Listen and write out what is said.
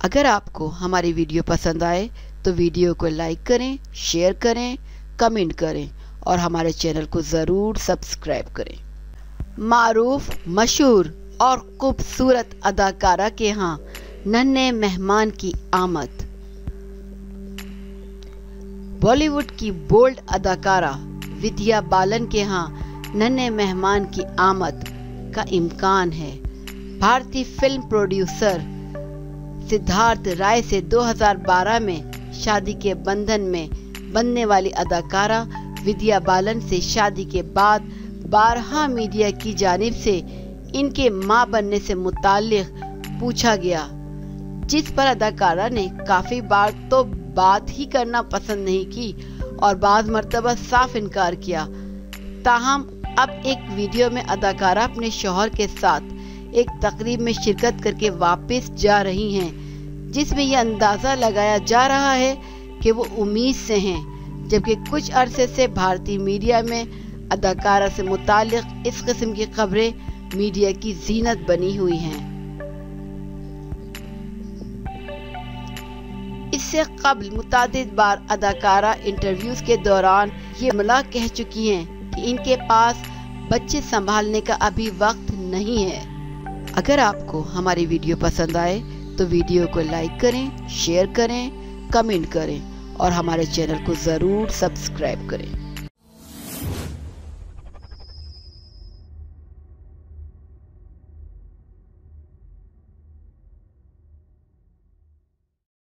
अगर आपको हमारी वीडियो पसंद आए तो वीडियो को लाइक करें, शेयर करें, कमेंट करें और हमारे चैनल को ज़रूर सब्सक्राइब करें। मारूफ, मशहूर और खूबसूरत अदाकारा के यहाँ नन्हे मेहमान की आमद। बॉलीवुड की बोल्ड अदाकारा विद्या बालन के यहाँ नन्हे मेहमान की आमद का इम्कान है। भारतीय फिल्म प्रोड्यूसर सिद्धार्थ राय से 2012 में शादी के बंधन में बनने वाली अदाकारा विद्या बालन से शादी के बाद 12 मीडिया की जानिब से इनके मां बनने से मुताल्लिक पूछा गया, जिस पर अदाकारा ने काफी बार तो बात ही करना पसंद नहीं की और बाज़ मर्तबा साफ इनकार किया। ताहम अब एक वीडियो में अदाकारा अपने शौहर के साथ एक तकरीब में शिरकत करके वापस जा रही हैं, जिसमें यह अंदाजा लगाया जा रहा है कि वो उम्मीद से हैं, जबकि कुछ अरसे से भारतीय मीडिया में अदाकारा से मुताल्लिक इस किस्म की खबरें मीडिया की जीनत बनी हुई हैं। इससे कबल मुतादिद बार अदाकारा इंटरव्यूज के दौरान ये जुमला कह चुकी हैं कि इनके पास बच्चे संभालने का अभी वक्त नहीं है। अगर आपको हमारी वीडियो पसंद आए तो वीडियो को लाइक करें, शेयर करें, कमेंट करें और हमारे चैनल को ज़रूर सब्सक्राइब करें।